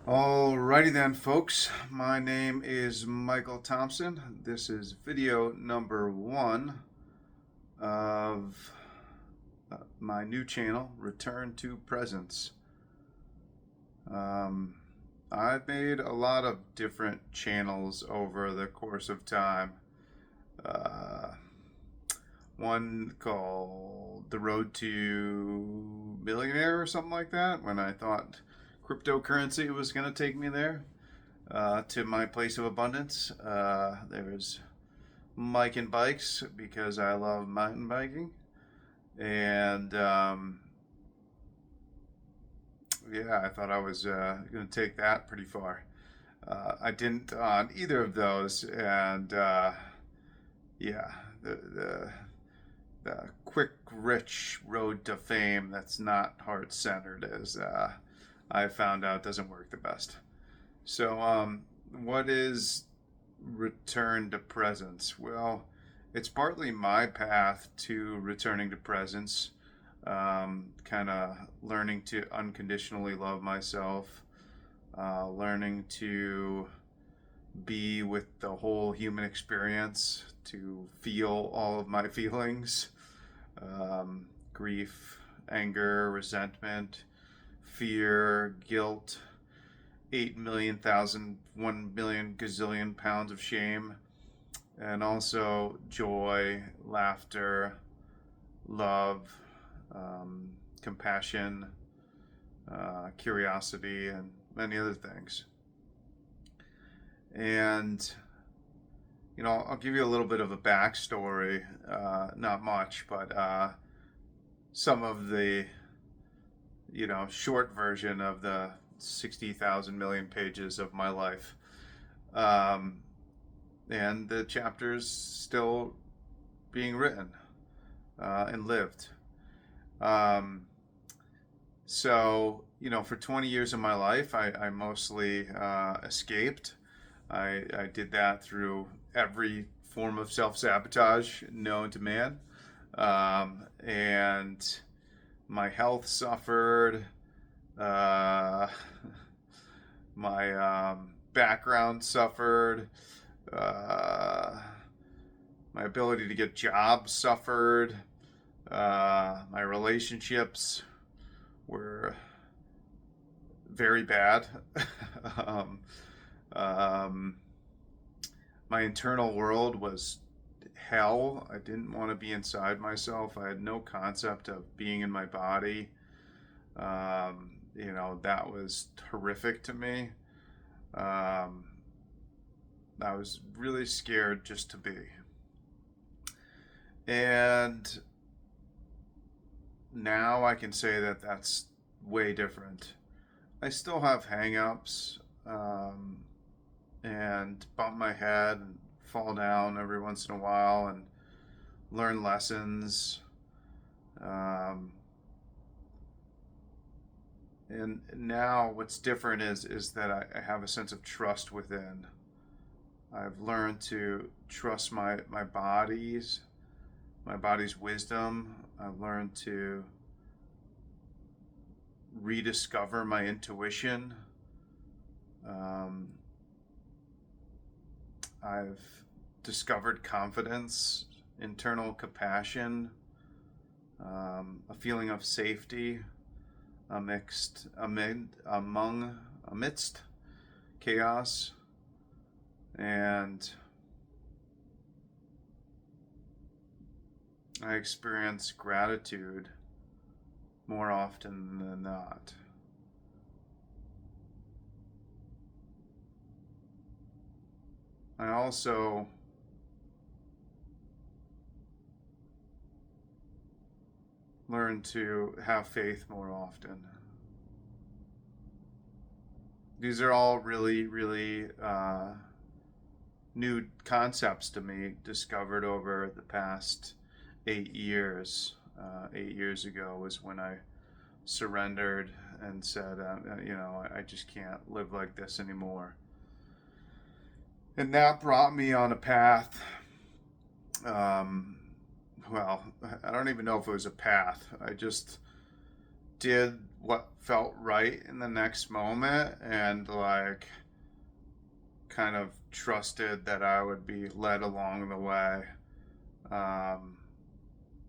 Alrighty then, folks. My name is Michael Thompson. This is video number one of my new channel, Return2Presence. Um, I've made a lot of different channels over the course of time. Uh, One called The Road to Millionaire or something like that, when I thought cryptocurrency was going to take me there to my place of abundance. There's Mike and Bikes because I love mountain biking. And yeah, I thought I was going to take that pretty far. I didn't on either of those. And yeah, the quick, rich road to fame that's not heart centered, as I found out doesn't work the best. So, what is return to presence? Well, it's partly my path to returning to presence, kind of learning to unconditionally love myself, learning to be with the whole human experience, to feel all of my feelings, grief, anger, resentment, fear, guilt, 8,000,000 1,000,000 gazillion pounds of shame, and also joy, laughter, love, compassion, curiosity, and many other things. And, I'll give you a little bit of a backstory, not much, but some of the, short version of the 60,000 million pages of my life. And the chapters still being written and lived. So, for 20 years of my life, I mostly escaped. I did that through every form of self sabotage known to man. And my health suffered. Uh, my background suffered. Uh, my ability to get jobs suffered. My relationships were very bad. um, um, my internal world was hell. I didn't want to be inside myself. I had no concept of being in my body. That was horrific to me. I was really scared just to be. And now I can say that that's way different. I still have hang-ups, and bump my head and fall down every once in a while and learn lessons. Um, and now what's different is that I have a sense of trust within. I've learned to trust my body's wisdom. I've learned to rediscover my intuition. I've discovered confidence, internal compassion, a feeling of safety amidst chaos, and I experience gratitude more often than not. I also learn to have faith more often. These are all really, really new concepts to me, discovered over the past 8 years. 8 years ago was when I surrendered and said, I just can't live like this anymore. And that brought me on a path. Well, I don't even know if it was a path. I just did what felt right in the next moment, and like kind of trusted that I would be led along the way. Um,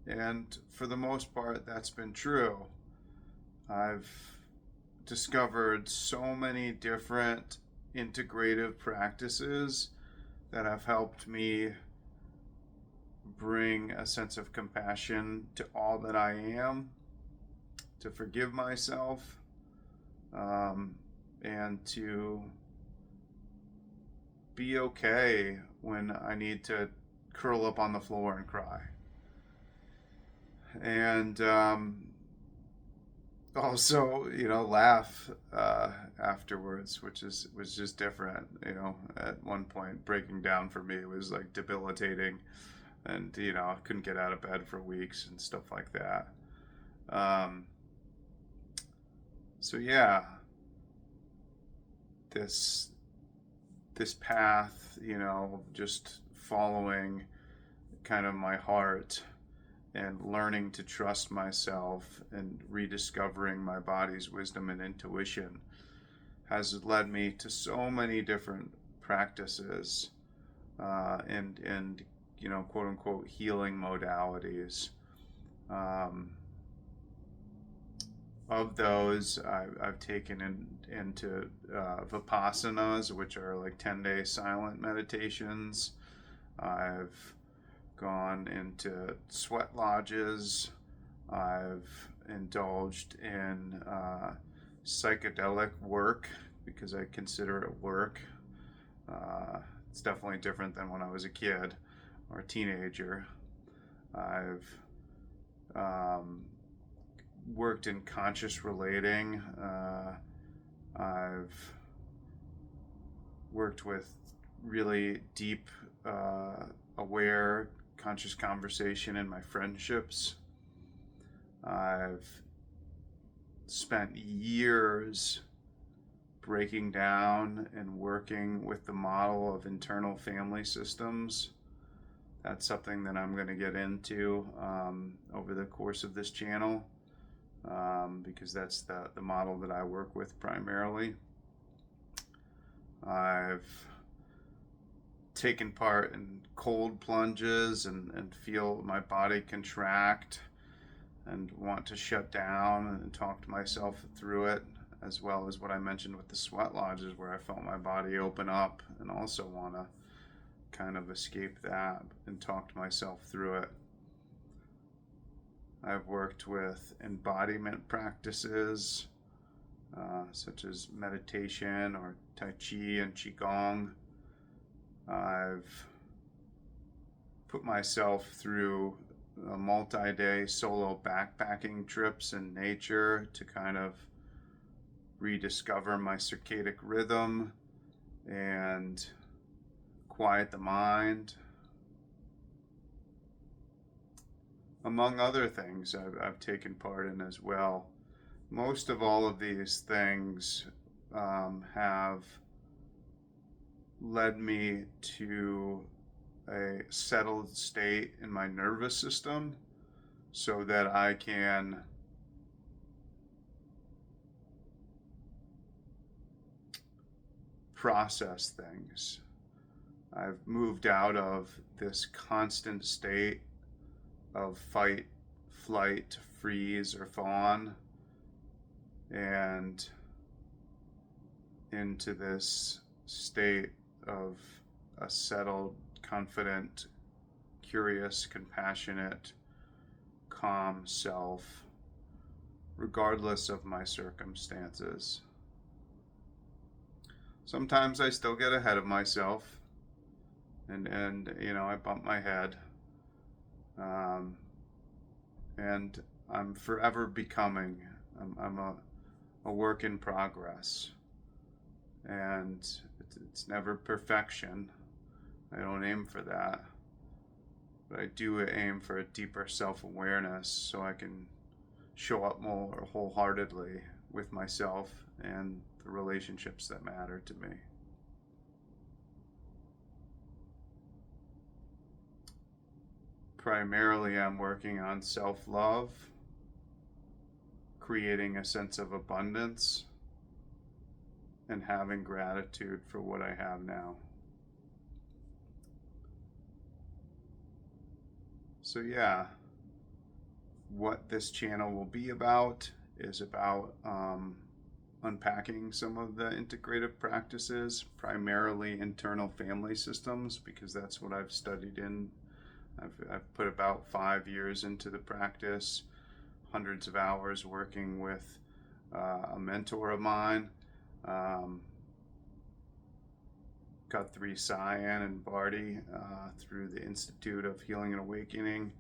and for the most part, that's been true. I've discovered so many different integrative practices that have helped me bring a sense of compassion to all that I am, to forgive myself, um, and to be okay when I need to curl up on the floor and cry. And also, laugh afterwards, which was just different. At one point, breaking down for me was like debilitating, and I couldn't get out of bed for weeks and stuff like that. Um, so yeah, this this path, just following kind of my heart and learning to trust myself and rediscovering my body's wisdom and intuition has led me to so many different practices, and quote unquote healing modalities. Um, of those, I've taken into vipassanas, which are like 10-day silent meditations. I've gone into sweat lodges. I've indulged in psychedelic work because I consider it work. It's definitely different than when I was a kid or a teenager. I've um, worked in conscious relating. I've worked with really deep, aware, conscious conversation in my friendships. I've spent years breaking down and working with the model of internal family systems. That's something that I'm going to get into over the course of this channel, because that's the model that I work with primarily. I've taken part in cold plunges and feel my body contract and want to shut down and talk to myself through it, as well as what I mentioned with the sweat lodges where I felt my body open up and also want to kind of escape that and talk to myself through it. I've worked with embodiment practices, such as meditation or Tai Chi and Qigong. I've put myself through multi-day solo backpacking trips in nature to kind of rediscover my circadian rhythm and quiet the mind, among other things I've taken part in as well. Most of all of these things have led me to a settled state in my nervous system so that I can process things. I've moved out of this constant state of fight, flight, freeze, or fawn, and into this state of a settled, confident, curious, compassionate, calm self, regardless of my circumstances. Sometimes I still get ahead of myself, and I bump my head, and I'm forever becoming. I'm a work in progress, and it's never perfection. I don't aim for that, but I do aim for a deeper self-awareness so I can show up more wholeheartedly with myself and the relationships that matter to me. Primarily, I'm working on self-love, creating a sense of abundance and having gratitude for what I have now. So yeah, what this channel will be about is about unpacking some of the integrative practices, primarily internal family systems, because that's what I've studied in. I've put about 5 years into the practice, hundreds of hours working with a mentor of mine, Guthrie, Cyan, and Barty, through the Institute of Healing and Awakening.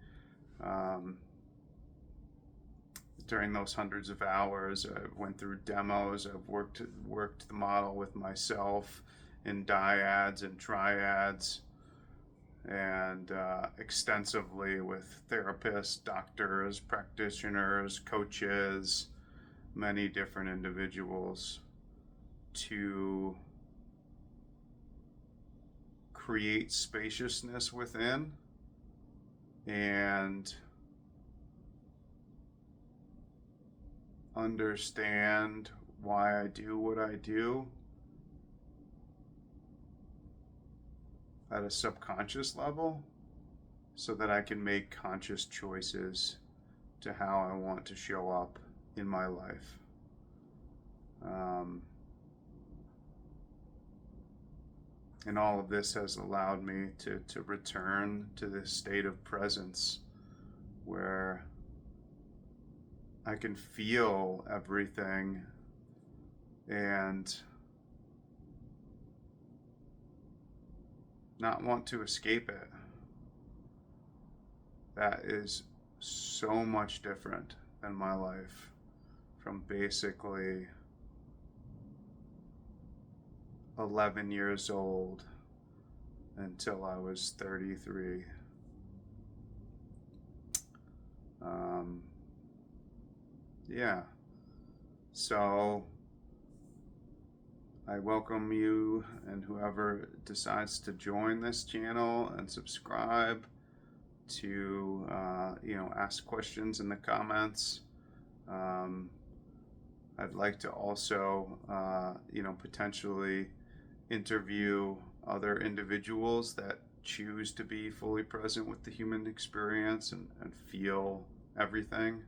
During those hundreds of hours, I went through demos. I've worked the model with myself in dyads and triads, and extensively with therapists, doctors, practitioners, coaches, many different individuals, to create spaciousness within and understand why I do what I do at a subconscious level, so that I can make conscious choices to how I want to show up in my life. And all of this has allowed me to return to this state of presence where I can feel everything and not want to escape it. That is so much different than my life from basically 11 years old until I was 33. Yeah, so I welcome you and whoever decides to join this channel and subscribe to ask questions in the comments. I'd like to also potentially interview other individuals that choose to be fully present with the human experience and feel everything.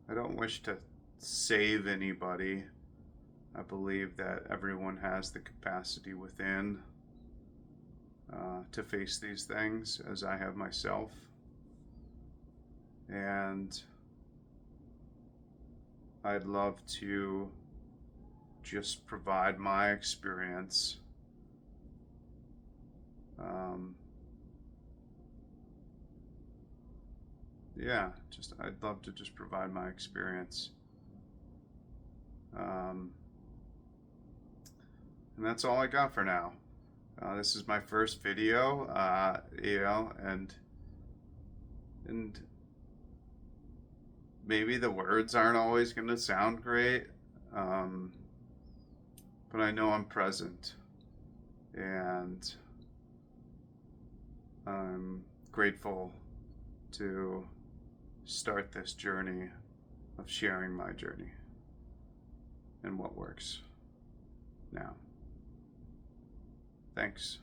I don't wish to save anybody. I believe that everyone has the capacity within to face these things, as I have myself. And I'd love to just provide my experience. I'd love to just provide my experience. And that's all I got for now. This is my first video, and maybe the words aren't always going to sound great, but I know I'm present, and I'm grateful to start this journey of sharing my journey and what works now. Thanks.